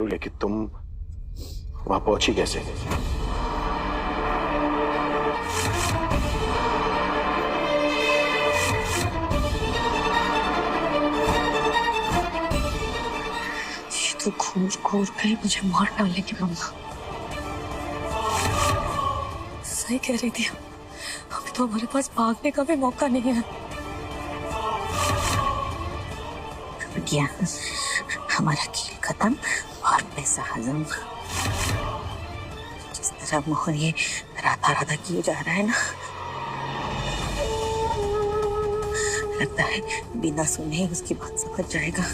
लेकिन तुम वहां पहुंची कैसे? तो घूर घूर कर मुझे मार डालेगी मम्मा। सही कह रही थी, अभी तो हमारे पास भागने का भी मौका नहीं है। क्या हमारा खेल खत्म और पैसा हजम। जिस तरह मोहन ये राधा राधा किए जा रहा है ना, लगता है बिना सुने ही उसकी बात समझ जाएगा।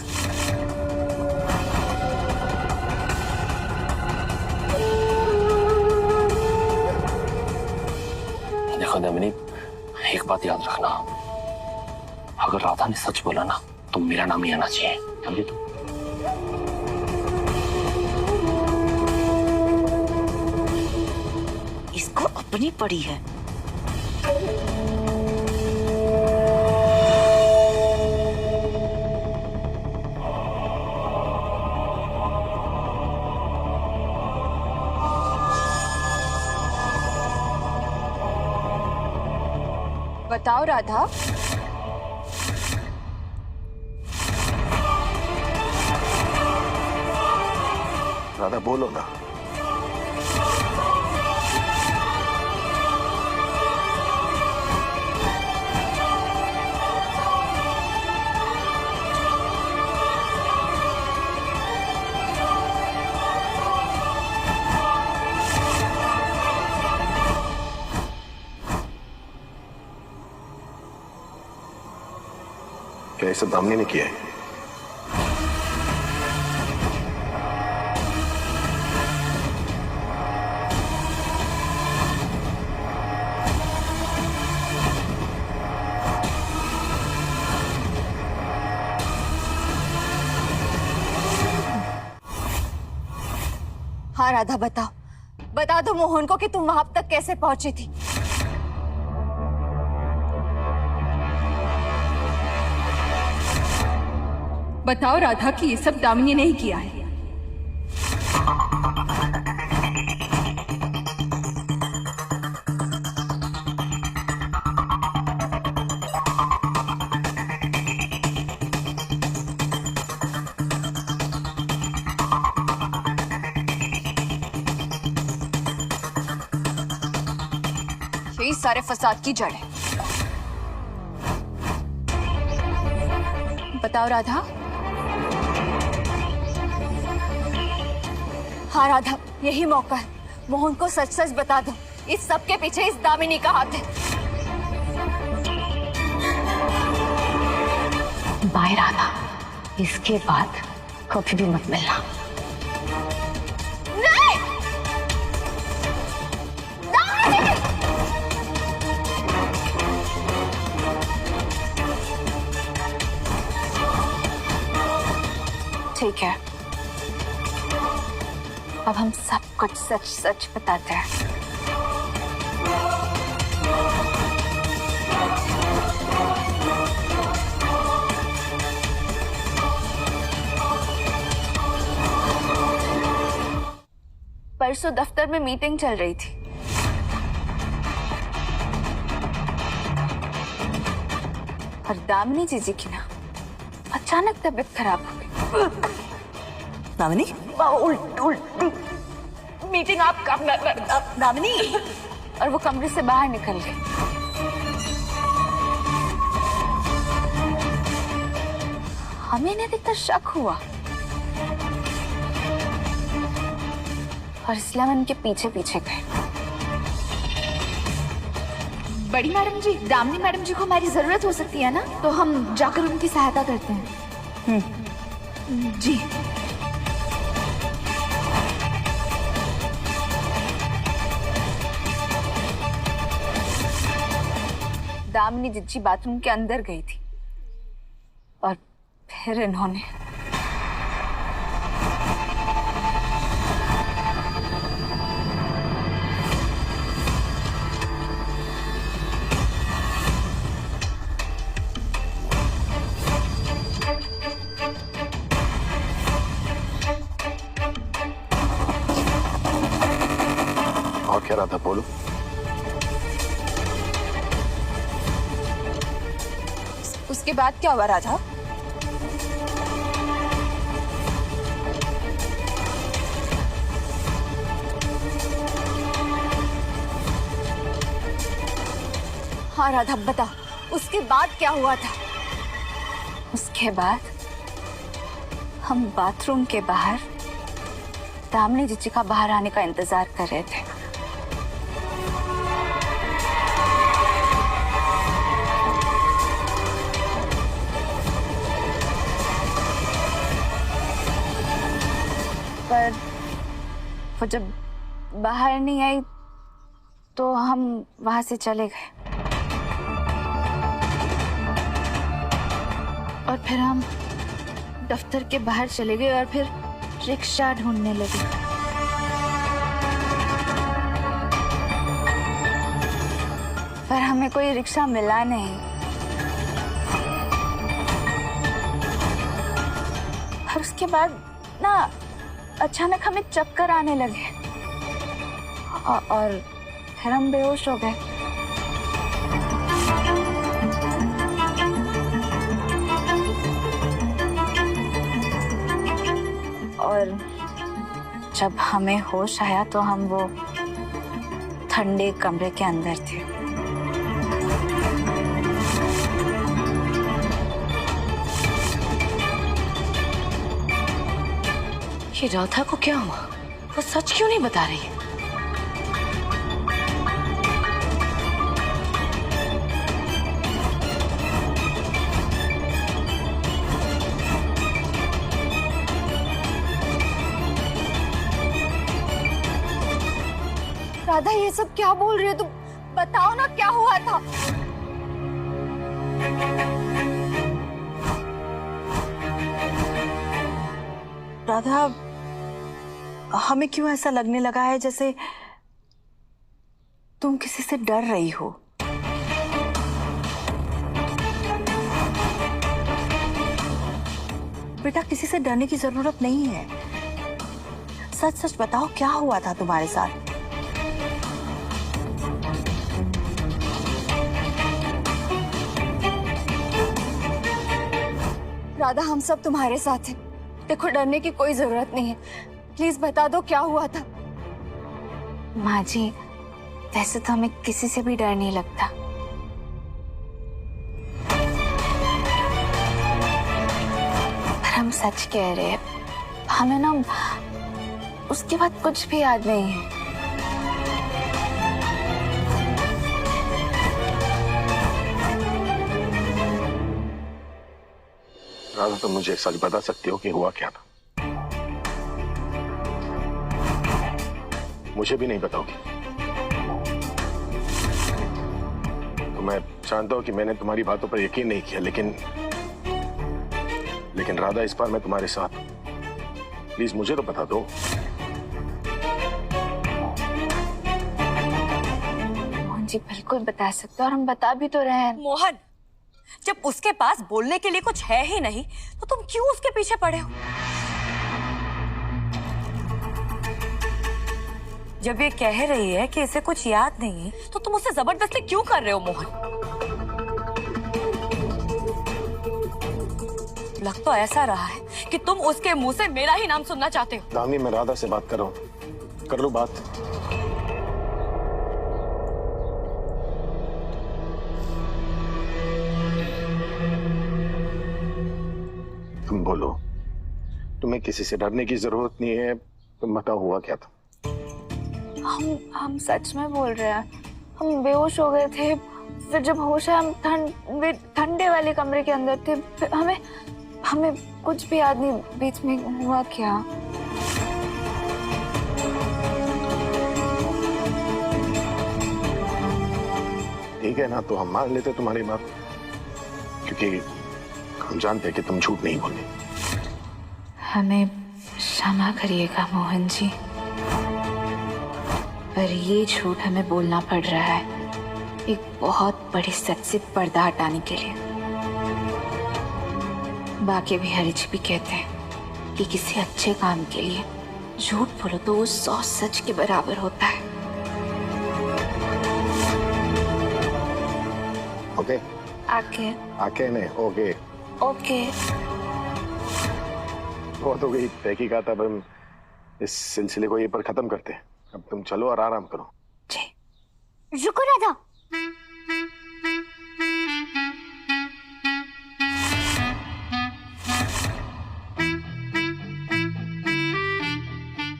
देखो दामिनी, एक बात याद रखना, अगर राधा ने सच बोला ना तो मेरा नाम ही आना चाहिए, समझे तुम? इसको अपनी पड़ी है। बताओ राधा। राधा बोलो ना। क्या ये सब दामिनी ने किया है? हाँ राधा बताओ, बता दो मोहन को कि तुम वहां तक कैसे पहुंची थी। बताओ राधा कि ये सब दामिनी ने ही किया है। यही सारे फसाद की जड़ है। बताओ राधा। हाँ राधा, यही मौका है, मोहन को सच सच बता दो, इस सब के पीछे इस दामिनी का हाथ है। बाय राधा, इसके बाद कभी भी मत मिलना। नहीं! दामिनी! ठीक है, अब हम सब कुछ सच सच बताते हैं। परसों दफ्तर में मीटिंग चल रही थी। और दामिनी जीजी की ना अचानक तबीयत खराब हो गई। दामिनी? उल्टी मीटिंग आप दामिनी, और वो कमरे से बाहर निकल गई। हमें नहीं देखकर शक हुआ और इसलिए हम उनके पीछे पीछे गए। बड़ी मैडम जी, दामिनी मैडम जी को हमारी जरूरत हो सकती है ना, तो हम जाकर उनकी सहायता करते हैं। जी। दामिनी जिज्जी बाथरूम के अंदर गई थी और फिर इन्होंने और क्या राधा बोलो। उसके बाद क्या हुआ राधा? हाँ राधा बता, उसके बाद क्या हुआ था? उसके बाद हम बाथरूम के बाहर दामिनी जीजी का बाहर आने का इंतजार कर रहे थे। पर वो जब बाहर नहीं आई तो हम वहां से चले गए और फिर हम दफ्तर के बाहर चले गए और फिर रिक्शा ढूंढने लगे। पर हमें कोई रिक्शा मिला नहीं। और उसके बाद ना अचानक हमें चक्कर आने लगे और फिर हम बेहोश हो गए। और जब हमें होश आया तो हम वो ठंडे कमरे के अंदर थे। ये राधा को क्या हुआ? वो सच क्यों नहीं बता रही? राधा ये सब क्या बोल रही हो तुम? बताओ ना क्या हुआ था? राधा, हमें क्यों ऐसा लगने लगा है जैसे तुम किसी से डर रही हो? बेटा, किसी से डरने की जरूरत नहीं है। सच सच बताओ, क्या हुआ था तुम्हारे साथ? राधा, हम सब तुम्हारे साथ हैं। देखो, डरने की कोई जरूरत नहीं है। प्लीज बता दो क्या हुआ था। माँ जी, वैसे तो हमें किसी से भी डर नहीं लगता, पर हम सच कह रहे हैं। हमें ना उसके बाद कुछ भी याद नहीं है। राधा, तुम मुझे सच बता सकती हो कि हुआ क्या था? मुझे भी नहीं बताओगी तो मैं जानता हूं कि मैंने तुम्हारी बातों पर यकीन नहीं किया, लेकिन राधा, इस बार मैं तुम्हारे साथ हूं। प्लीज मुझे तो बता दो। मोहन जी बिल्कुल बता सकते और हम बता भी तो रहे हैं। मोहन, जब उसके पास बोलने के लिए कुछ है ही नहीं तो तुम क्यों उसके पीछे पड़े हो? जब ये कह रही है कि इसे कुछ याद नहीं है तो तुम उसे जबरदस्ती क्यों कर रहे हो मोहन? लग तो ऐसा रहा है कि तुम उसके मुंह से मेरा ही नाम सुनना चाहते हो। दामिनी, मैं राधा से बात कर रहा हूं, कर लो बात। तुम बोलो, तुम्हें किसी से डरने की जरूरत नहीं है। तुम बताओ, हुआ क्या था? हम सच में बोल रहे हैं। हम बेहोश हो गए थे, फिर जब होश आया हम ठंडे वाले कमरे के अंदर थे। फिर हमें कुछ भी याद नहीं बीच में हुआ क्या। ठीक है ना, तो हम मान लेते तुम्हारी बात, क्योंकि हम जानते हैं कि तुम झूठ नहीं बोले। हमें क्षमा करिएगा मोहन जी, पर ये झूठ हमें बोलना पड़ रहा है एक बहुत बड़ी सच से पर्दा हटाने के लिए। बाकी बिहारी जी भी कहते हैं कि किसी अच्छे काम के लिए झूठ बोलो तो वो 100 सच के बराबर होता है। ओके आके आके नहीं ओके ओके बहुत हो गई तहकीकात। अब हम इस सिलसिले को यहीं पर खत्म करते हैं। अब तुम चलो और आराम करो। जी। रुको राधा,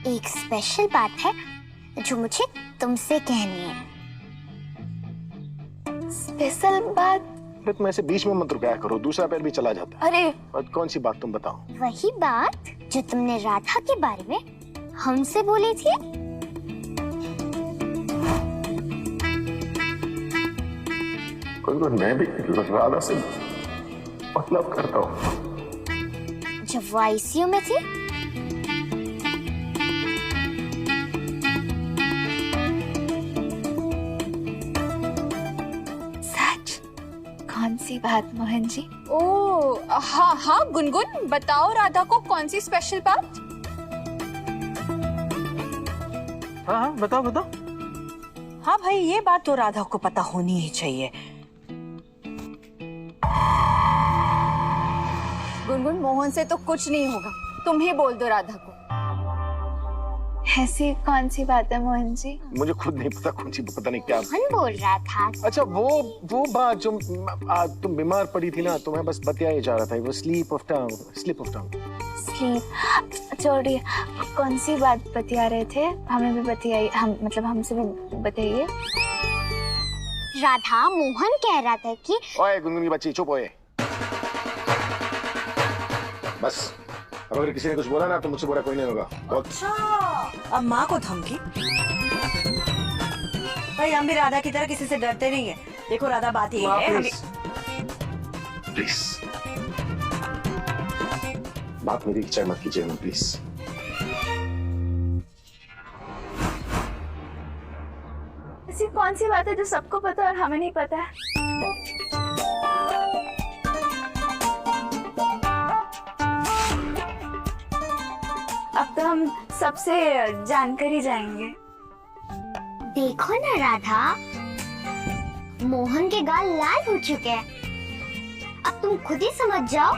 एक स्पेशल बात है जो मुझे तुमसे कहनी है। स्पेशल बात? अरे तुम ऐसे बीच में मत रुकाया करो, दूसरा पैर भी चला जाता है। अरे और कौन सी बात तुम बताओ? वही बात जो तुमने राधा के बारे में हमसे बोली थी। मैं भी राधा से मतलब करता हूँ। जब वो आईसीयू में थी, सच? कौन सी बात मोहन जी? ओ हाँ हाँ गुनगुन, बताओ राधा को कौन सी स्पेशल बात? हाँ हाँ बताओ बताओ। हाँ भाई, ये बात तो राधा को पता होनी ही चाहिए। गुनगुन, मोहन से तो कुछ नहीं होगा, तुम ही बोल दो राधा को। ऐसी कौन सी बात है मोहन जी? मुझे खुद नहीं पता कौन सी, पता नहीं क्या। मोहन बोल रहा था। अच्छा वो बात जो तुम बीमार पड़ी थी ना, तो मैं बस बतिया जा रहा था। वो स्लीप ऑफ टंग। स्लीप? छोड़िए, कौन सी बात बतिया रहे थे? हमें भी बताइए, हम मतलब हमसे भी बताइए। राधा, मोहन कह रहा था कि ओए गुनगुन की बच्ची, चुप होए। बस अब अगर किसी ने कुछ बोला ना तो मुझसे बुरा कोई नहीं होगा। अच्छा, अब माँ को धमकी? भाई हम भी राधा की तरह किसी से डरते नहीं है। देखो राधा, बात ये है हमें। प्लीज बात मेरी इच्छा मत कीजिए ना, प्लीज। ऐसी कौन सी बात है जो सबको पता और हमें नहीं पता है? अब तो हम सबसे जानकर ही जाएंगे। देखो ना राधा, मोहन के गाल लाल हो चुके हैं। अब तुम खुद ही समझ जाओ।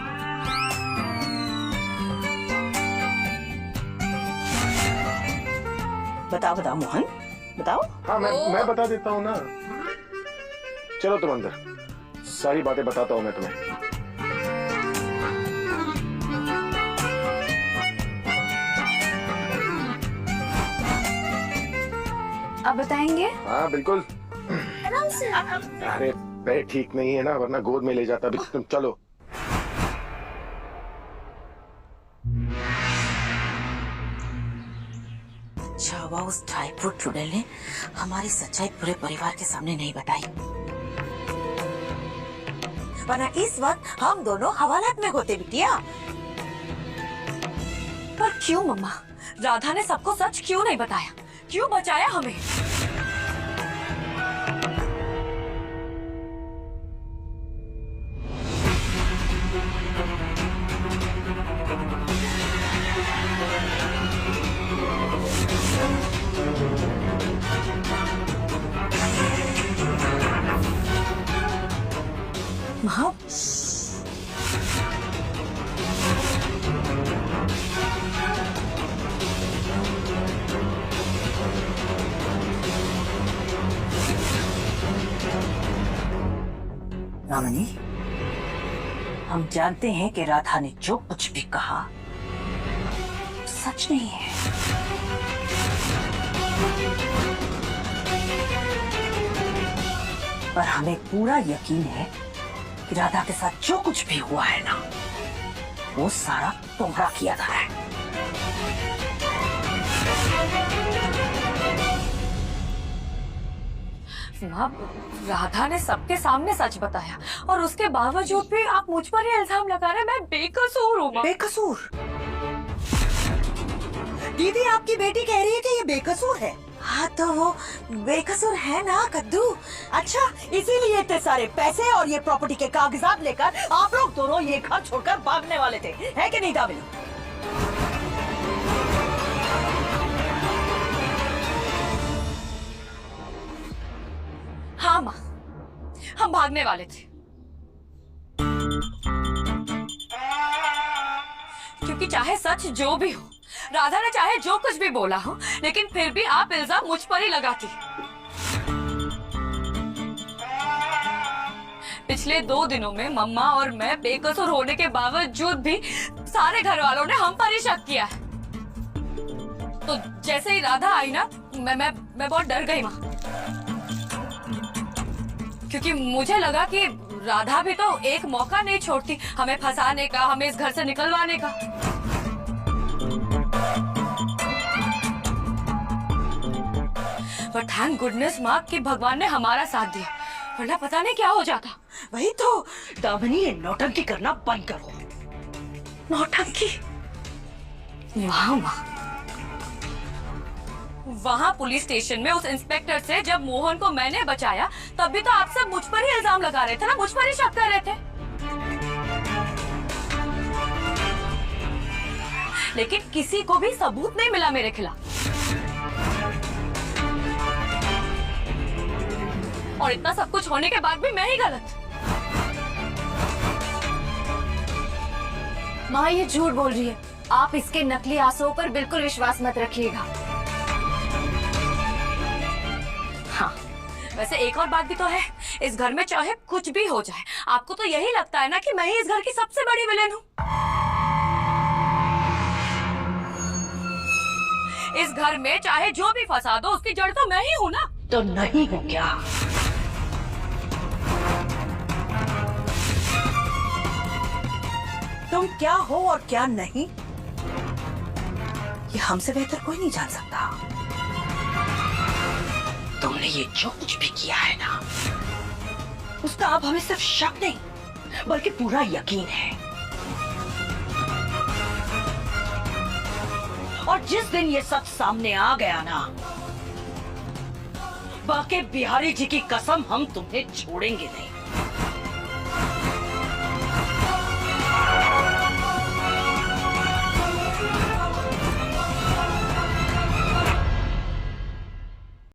बताओ बताओ मोहन, बताओ। हाँ मैं बता देता हूँ ना। चलो तुम अंदर, सारी बातें बताता हूँ मैं तुम्हें। अब बताएंगे? हाँ बिल्कुल। आराम से। अरे पैर ठीक नहीं है ना, वरना गोद में ले जाता। अभी तुम चलो। अच्छा हुआ उस टाइफूड चुड़ैल ने हमारी सच्चाई पूरे परिवार के सामने नहीं बताई, वरना इस वक्त हम दोनों हवालात में होते बिटिया। पर क्यों मम्मा? राधा ने सबको सच क्यों नहीं बताया? क्यों बचाया हमें? माँ, रामनी, हम जानते हैं कि राधा ने जो कुछ भी कहा सच नहीं है। पर हमें पूरा यकीन है कि राधा के साथ जो कुछ भी हुआ है ना, वो सारा तुम्हारा किया गया है। माँ, राधा ने सबके सामने सच बताया और उसके बावजूद भी आप मुझ पर ही इल्जाम लगा रहे हैं। मैं बेकसूर हूँ माँ। बेकसूर? दीदी आपकी बेटी कह रही है कि ये बेकसूर है। हाँ तो वो बेकसूर है ना कद्दू। अच्छा, इसीलिए इतने सारे पैसे और ये प्रॉपर्टी के कागजात लेकर आप लोग दोनों ये घर छोड़कर भागने वाले थे, है कि नहीं दामिनी? हाँ माँ, हम भागने वाले थे, क्योंकि चाहे सच जो भी हो, राधा ने चाहे जो कुछ भी बोला हो, लेकिन फिर भी आप इल्जाम मुझ पर ही लगाती। पिछले 2 दिनों में मम्मा और मैं बेकसूर होने के बावजूद भी सारे घर वालों ने हम पर ही शक किया है। तो जैसे ही राधा आई ना, मैं बहुत डर गई माँ, क्योंकि मुझे लगा कि राधा भी तो एक मौका नहीं छोड़ती हमें फंसाने का, हमें इस घर से निकलवाने का। पर थैंक गुडनेस माँ कि भगवान ने हमारा साथ दिया, वरना पता नहीं क्या हो जाता। वही तो दामिनी, ये नौटंकी करना बंद करो। नौटंकी? वहाँ पुलिस स्टेशन में उस इंस्पेक्टर से जब मोहन को मैंने बचाया, तब भी तो आप सब मुझ पर ही इल्जाम लगा रहे थे ना, मुझ पर ही शक कर रहे थे। लेकिन किसी को भी सबूत नहीं मिला मेरे खिलाफ, और इतना सब कुछ होने के बाद भी मैं ही गलत। माँ ये झूठ बोल रही है, आप इसके नकली आंसुओं पर बिल्कुल विश्वास मत रखिएगा। हाँ, वैसे एक और बात भी तो है, इस घर में चाहे कुछ भी हो जाए, आपको तो यही लगता है ना कि मैं ही इस घर की सबसे बड़ी विलेन हूँ। इस घर में चाहे जो भी फंसा दो, उसकी जड़ तो मैं ही हूँ ना। तो नहीं हो क्या? तुम क्या हो और क्या नहीं, ये हमसे बेहतर कोई नहीं जान सकता। तुमने ये जो कुछ भी किया है ना, उसका अब हमें सिर्फ शक नहीं बल्कि पूरा यकीन है। और जिस दिन ये सच सामने आ गया ना, बाकी बिहारी जी की कसम हम तुम्हें छोड़ेंगे नहीं।